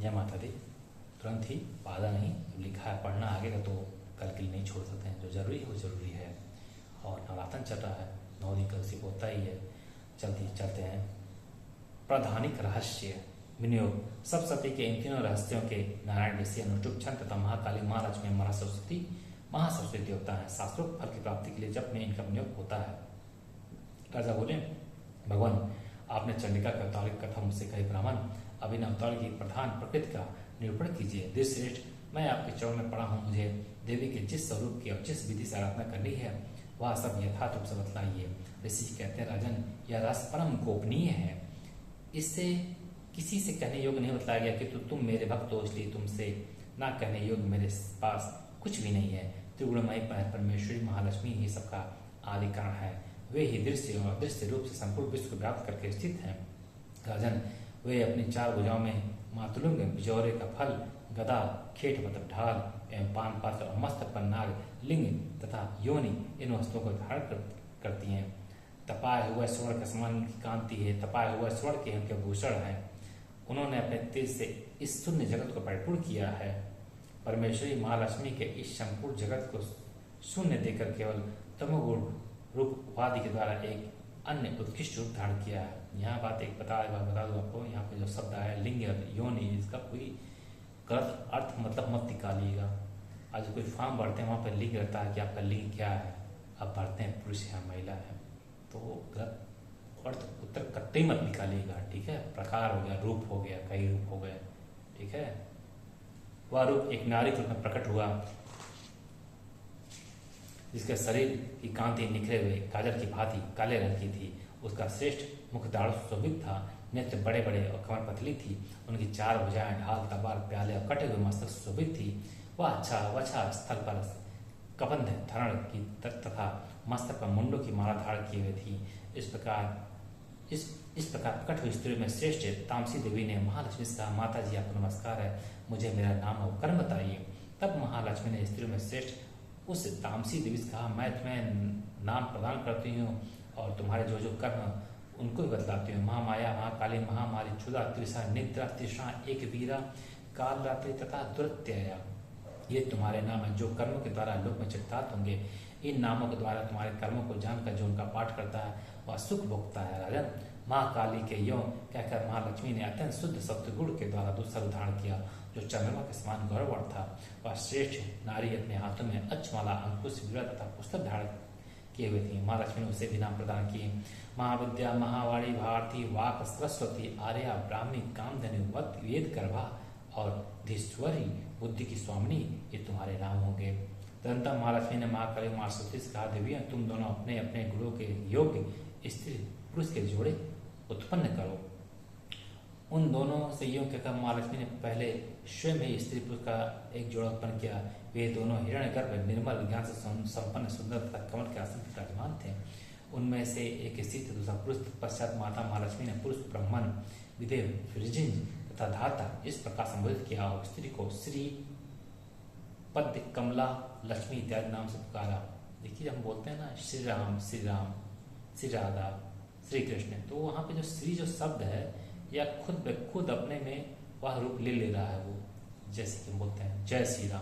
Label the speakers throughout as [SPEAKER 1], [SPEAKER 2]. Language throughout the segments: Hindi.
[SPEAKER 1] जय माता दी। तुरंत ही वादा नहीं, लिखा है पढ़ना आगे का तो कल के लिए नहीं छोड़ सकते हैं। जो जरूरी है वो जरूरी है। और नवरात्र चल रहा है, 9 दिन कल से होता ही है। जल्दी चलते हैं। प्रधानिक रहस्य विनियोग सब सती के इन तीनों रहस्यों के नारायण ऋषि अनुष्टुप छंद तथा महाकाली महालक्ष्मी महासरस्वती महासरस्वती देवता है। शास्त्रोक्त फल की प्राप्ति के लिए जब में इनका विनियोग होता है। राजा बोले, भगवान आपने चंडिका के अवतार की कथा मुझसे कही। ब्राह्मण अब इन अवतार की प्रधान प्रकृति का निरूपण कीजिए। देवश्रेष्ठ, मैं आपके चरण में पड़ा हूँ। मुझे देवी के जिस स्वरूप की और जिस विधि से आराधना करनी है वह सब यथार्थ रूप से बतलाइए। ऋषि कहते हैं, राजन यह रस परम गोपनीय है, इससे किसी से कहने योग्य नहीं बतलाया गया कि तुम मेरे भक्त हो, इसलिए तुमसे ना कहने योग्य मेरे पास कुछ भी नहीं है। त्रिगुणमयी परमेश्वरी महालक्ष्मी ही सबका आदि कारण है। वे ही दृश्य और अदृश्य रूप से संपूर्ण विश्व को व्याप्त करके स्थित हैं। राजन, वे अपनी 4 भुजाओं में मातुलुंग बिजौरे का फल, गदा, खेट मतलब ढाल एवं पान पात्र और मस्तक पर नाग, लिंग तथा योनि इन वस्तुओं को धारण करती हैं। तपाए हुए स्वर्ण के समान की कांति है, तपाए हुए स्वर्ण के उनके भूषण है। उन्होंने अपने तेज से इस शून्य जगत को परिपूर्ण किया है। परमेश्वरी महालक्ष्मी के इस संपूर्ण जगत को शून्य देकर केवल तमोगुण रूप उपाधि के द्वारा एक अन्य उत्कृष्ट रूप धारण किया है। यहाँ बात एक बता दूं आपको, यहाँ पे जो शब्द आया लिंग और योनि, इसका कोई गलत अर्थ मतलब मत निकालिएगा। आज कोई फॉर्म भरते हैं वहाँ पर लिंग रहता है कि आपका लिंग क्या है, आप भरते हैं पुरुष है महिला है, तो गलत अर्थ उत्तर कतई मत निकालिएगा। ठीक है, प्रकार हो गया, रूप हो गया, कई रूप हो गए। ठीक है, वह रूप एक नारी के रूप में प्रकट हुआ जिसके शरीर की कांति निखरे हुए काजल की भांति काले रंग की थी। उसका श्रेष्ठ मुख दाढ़ सुशोभित था, नेत्र बड़े बड़े और कमर पतली थी। उनकी 4 भुजाएं ढाल, तलवार, प्याले और कटे हुए मस्तक सुशोभित थी। वह अच्छा स्थल पर कबंध धारण की तथा मस्तक पर मुंडों की माला धारण किए हुए थी। इस प्रकार प्रकट हुई स्त्री में श्रेष्ठ तामसी देवी ने महालक्ष्मी से कहा, माता जी आपको नमस्कार है, मुझे मेरा नाम और कर्म बताइए। तब महालक्ष्मी ने स्त्री में श्रेष्ठ उस तामसी देवी से कहा, मैं तुम्हें नाम प्रदान करती हूँ और तुम्हारे जो जो कर्म उनको भी बतलाती हूँ। महामाया, महाकाली, महामारी, क्षुधा, त्रिषा, निद्रा, तृष्णा, एक वीरा, काल रात्रि तथा दुरत्यया, ये तुम्हारे नाम है जो कर्मों के द्वारा लोक में चरितार्थ होंगे। इन नामों के द्वारा तुम्हारे कर्मों को जानकर जो उनका पाठ करता है वह सुख भोगता है। राजन, महाकाली के यों कहकर महालक्ष्मी ने अत्यंत शुद्ध सत्वगुण के द्वारा दूसरा उदाहरण किया जो चंद्रमा के समान गौरवर्ण था। वह श्रेष्ठ नारी अपने हाथों में अक्षमाला, अंकुश, विरह तथा पुस्तक धारण किए हुए थी। महालक्ष्मी ने उसे भी नाम प्रदान किए। महाविद्या, महावाणी, भारती, वाक, सरस्वती, आर्या, ब्राह्मी, कामधेनु, वत, वेद गर्भा और धीश्वरी, बुद्धि की स्वामिनी, ये तुम्हारे नाम होंगे। तदंतर महालक्ष्मी ने महाकाली महासरस्वती से कहा, देवियां तुम दोनों अपने अपने गुणों के योग्य स्त्री पुरुष के जोड़े उत्पन्न करो। उन दोनों से यूं कहकर महालक्ष्मी ने पहले स्वयं ही स्त्री पुरुष का एक जोड़ा उत्पन्न किया। वे दोनों हिरण्यगर्भ, निर्मल, ज्ञान से संपन्न, सुंदर तथा कमल के आसन पर विराजमान थे। उनमें से एक स्त्री तथा दूसरा पुरुष। पश्चात माता महालक्ष्मी ने पुरुष ब्राह्मण, विदेव, फ्रिजिंज तथा धाता इस प्रकार संबोधित किया और स्त्री को श्री, पद्य, कमला, लक्ष्मी इत्यादि नाम से पुकारा। देखिए, हम बोलते हैं ना श्री राम, श्री राम, श्री राधा, श्री कृष्ण, तो वहां पे जो श्री जो शब्द है या खुद अपने में वह रूप ले रहा है। वो जैसे कि हम बोलते हैं जय श्री राम,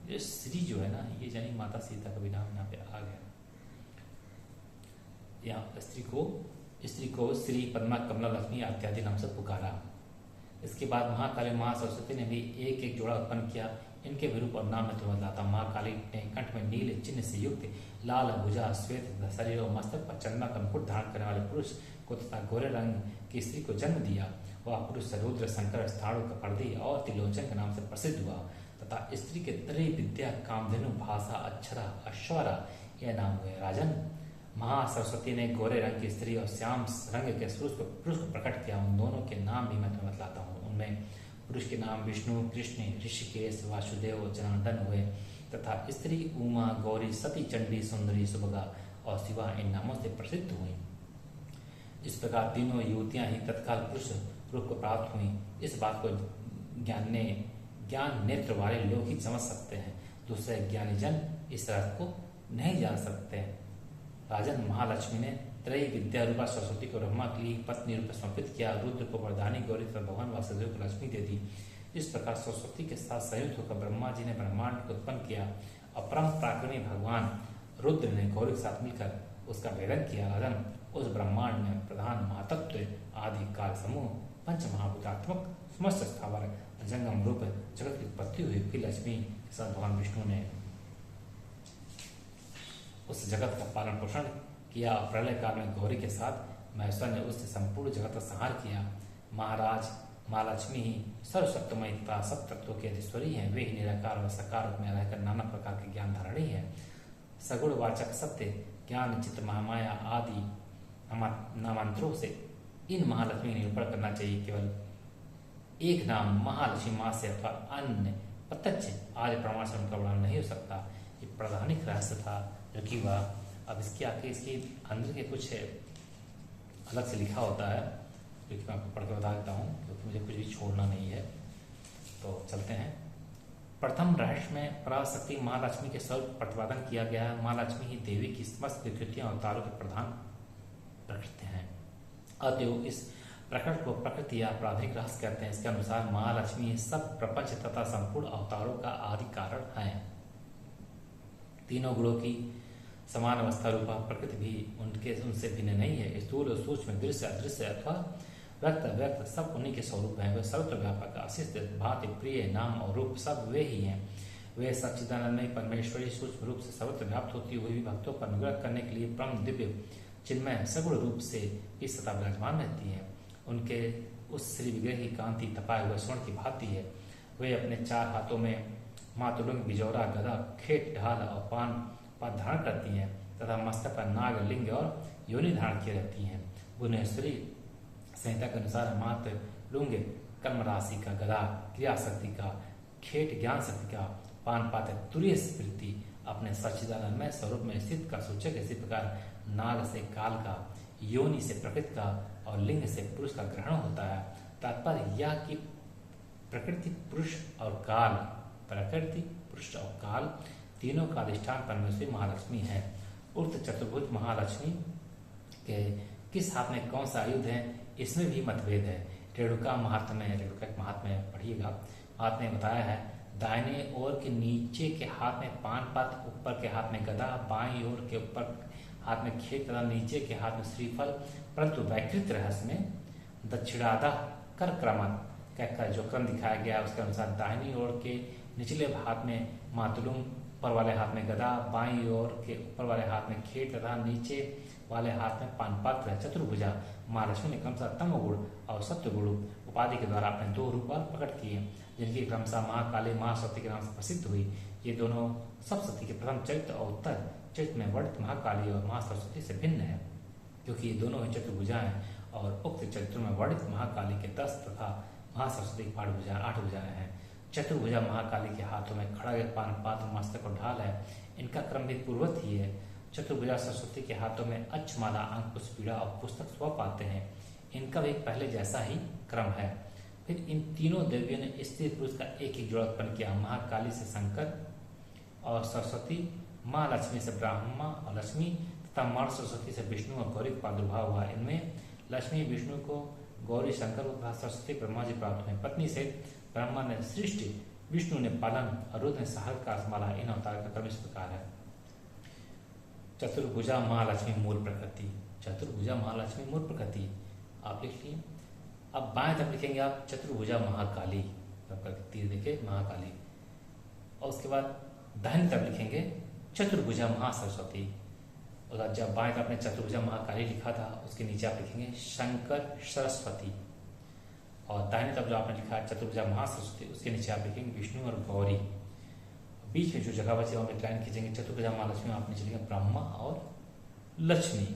[SPEAKER 1] ये श्री जो है ना, ये यानी माता सीता का भी नाम यहाँ पे आ गया। यहाँ स्त्री को श्री, पद्मा, कमला, लक्ष्मी इत्यादि नाम से पुकारा। इसके बाद महाकाली महासरस्वती ने भी एक एक जोड़ा उत्पन्न किया। इनके भी रूप और नाम में तुम्हें बताता। महाकाली ने कंठ में नील चिन्ह से युक्त लाल भुजा, श्वेत शरीर और मस्तक पर चंद्रमा का मुकुट धारण करने वाले पुरुष को तथा गोरे रंग की स्त्री को जन्म दिया। वह पुरुष रुद्र, शंकर, स्थाणु, कपर्दी और त्रिलोचन के नाम से प्रसिद्ध हुआ तथा स्त्री के त्रय विद्या, कामधेनु, भाषा, अक्षरा, अश्वरा यह नाम हुए। राजन, महासरस्वती ने गोरे रंग की स्त्री और श्याम रंग के पुरुष को प्रकट किया। उन दोनों के नाम भी मैं तुम्हें बतलाता हूँ। उनमें पुरुष के नाम विष्णु, कृष्ण, ऋषिकेश, वासुदेव, जनार्दन हुए तथा स्त्री उमा, गौरी, सती, चंडी, सुंदरी, सुभगा और शिवा इन नामों से प्रसिद्ध हुई। इस प्रकार तीनों युवतियां ही तत्काल पुरुष रूप को प्राप्त हुई। इस बात को ज्ञान नेत्र वाले लोग ही समझ सकते हैं, दूसरे ज्ञानी जन इस रात को नहीं जान सकते। राजन, महालक्ष्मी ने त्रय विद्या रूपा सरस्वती को ब्रह्मा के लिए पत्नी रूप में समर्पित किया। रुद्र को वरदानी गौरी तथा भगवान वासुदेव को लक्ष्मी दे दी। इस प्रकार सरस्वती के साथ संयुक्त होकर ब्रह्मा जी ने ब्रह्मांड को उत्पन्न किया और परम पराक्रमी भगवान रुद्र ने गौरी के साथ मिलकर उसका भेदन किया। अदन उस ब्रह्मांड में प्रधान महातत्व आदि काल समूह पंच महाभूतात्मक समस्त स्थावर जंगम रूप जगत की उत्पत्ति हुई। फिर लक्ष्मी के साथ भगवान विष्णु ने उस जगत का पालन पोषण किया और प्रलय काल में गौरी के साथ महेश्वर ने उससे संपूर्ण जगत का संहार किया। महाराज माँ लक्ष्मी ही सर्वशक्तमय तथा सब तत्वों की अधीश्वरी है। वे ही निराकार और साकार रूप में रहकर नाना प्रकार के ज्ञान धारणी है। सगुण वाचक सत्य ज्ञान चित्त महामाया आदि नामांतरों से इन महालक्ष्मी का निरूपण करना चाहिए। केवल एक नाम महालक्ष्मी माँ से अथवा अन्य प्रत्यक्ष आदि प्रमाण से उनका वर्णन नहीं हो सकता। ये प्रधानिक रहस्य था जो कि वह अब इसके आगे इसके अंदर के कुछ अलग से लिखा होता है जो कि मैं आपको पढ़ के बता देता हूँ क्योंकि मुझे कुछ भी छोड़ना नहीं है। तो चलते हैं। प्रथम रहस्य में पराशक्ति महालक्ष्मी के स्वरूप प्रतिपादन किया गया है। महालक्ष्मी ही देवी की समस्त विकृतियां अवतारों के प्रधान प्रकृति हैं। अतएव इस प्रकट को प्रकृति या प्राथमिक रहस्य कहते हैं। इसके अनुसार महालक्ष्मी सब प्रपंच तथा संपूर्ण अवतारों का आदि कारण है। तीनों गुणों की समान अवस्था रूपा प्रकृति भी उनसे भिन्न नहीं है। स्थूल और सूक्ष्म दृश्य अदृश्य अथवा व्यक्त व्यक्त सब उन्हीं के स्वरूप हैं। वे सर्वत्र व्यापक अशिष्ट भांति प्रिय नाम और रूप सब वे ही हैं। वे सच्चिदानंदमय परमेश्वरी सूक्ष्म रूप से सर्वत्र व्याप्त होती हुई भी भक्तों पर अनुग्रह करने के लिए परम दिव्य चिन्मय सगुण रूप से इस सदा विराजमान रहती है। उनके उस श्री विग्रह की कांति तपाए हुए स्वर्ण की भांति है। वे अपने चार हाथों में मातुलंग बिजौरा गदा खेट ढाल और पान पात धारण करती हैं तथा मस्तक पर नाग लिंग और योनि धारण किए रहती हैं। भुवनेश्वरी संहिता के अनुसार मात लुंग कर्म राशि का, गदा क्रिया शक्ति का, खेट ज्ञान शक्ति का, पान पात तुरीय स्मृति अपने सच्चिदानंदमय स्वरूप में स्थित का सूचक। इसी प्रकार नाग से काल का, योनि से प्रकृति का और लिंग से पुरुष का ग्रहण होता है। तात्पर्य यह कि प्रकृति पुरुष और काल, प्रकृति पुरुष और काल तीनों का अधिष्ठान परमेश्वरी महालक्ष्मी है। उक्त चतुर्भुज महालक्ष्मी के किस हाथ में कौन सा आयुध है इसमें भी मतभेद है। रेणुका के महात्म्य पढ़िएगा। हाथ में बताया है दाहिने ओर के नीचे के हाथ में पान पात, ऊपर के हाथ में गदा, बाईं ओर के ऊपर हाथ में खेत तथा नीचे के हाथ में श्रीफल। परंतु वैकृत रहस्य में दक्षिणादा कर क्रमत कहकर जो क्रम दिखाया गया उसके अनुसार दाहिनी ओर के निचले हाथ में मातुलुंग, ऊपर वाले हाथ में गदा, बाईं ओर के ऊपर वाले हाथ में खेत तथा नीचे वाले हाथ में पानपात्र चतुर्भुजा महालक्ष्मी ने क्रमशः तम गुण और सत्य गुण उपाधि के द्वारा अपने दो रूप प्रकट किए जिनकी क्रमशः महाकाली महासती के नाम से प्रसिद्ध हुई। ये दोनों सप्तशती के प्रथम चरित्र और उत्तर चरित्र में वर्णित महाकाली और महासरस्वती से भिन्न है क्योंकि ये दोनों ही चतुर्भुजा हैं और उक्त चरित्रों में वर्णित महाकाली के 10 तथा महासरस्वती की 8 भुजाएं हैं। चतुर्भुजा महाकाली के हाथों में खड़ग, पानपात, मस्तक और ढाल है। इनका क्रम भी पूर्वत ही है। चतुर्भुजा सरस्वती के हाथों में अक्षमाला, अंकुश, पीड़ा और पुस्तक स्वप आते हैं। इनका भी पहले जैसा ही क्रम है। फिर इन तीनों देवियों ने स्त्री पुरुष का एक जोड़ा उत्पन्न किया। महाकाली से शंकर और सरस्वती, माँ लक्ष्मी से ब्रह्मा और लक्ष्मी तथा माँ सरस्वती से विष्णु और गौरी का प्रादुर्भाव हुआ। इनमें लक्ष्मी विष्णु को, गौरी शंकर को तथा सरस्वती ब्रह्मा जी प्राप्त हुए। पत्नी से ब्रह्मा ने सृष्टि, विष्णु ने पालन और रुद्र ने सहायक का संभाला। इन अवतार का क्रम इस प्रकार है। चतुर्भुजा महालक्ष्मी मूल प्रकृति। चतुर्भुजा महालक्ष्मी मूल प्रकृति आप लिख लिए। अब बाएं तरफ लिखेंगे आप चतुर्भुजा महाकाली, तीर देखे महाकाली, और उसके बाद दाहिनी तरफ लिखेंगे चतुर्भुजा महासरस्वती। और जब बाएं तरफ आपने चतुर्भुजा महाकाली लिखा था उसके नीचे आप लिखेंगे शंकर सरस्वती, और दाहिनी तरफ जो आपने लिखा है चतुर्भुजा महासरस्वती उसके नीचे आप लिखेंगे विष्णु और गौरी। बीच में जो जगह बचे वहां लाइन खींचेंगे चतुर्भुजा महालक्ष्मी, आप नीचे लिखेंगे ब्रह्मा और लक्ष्मी।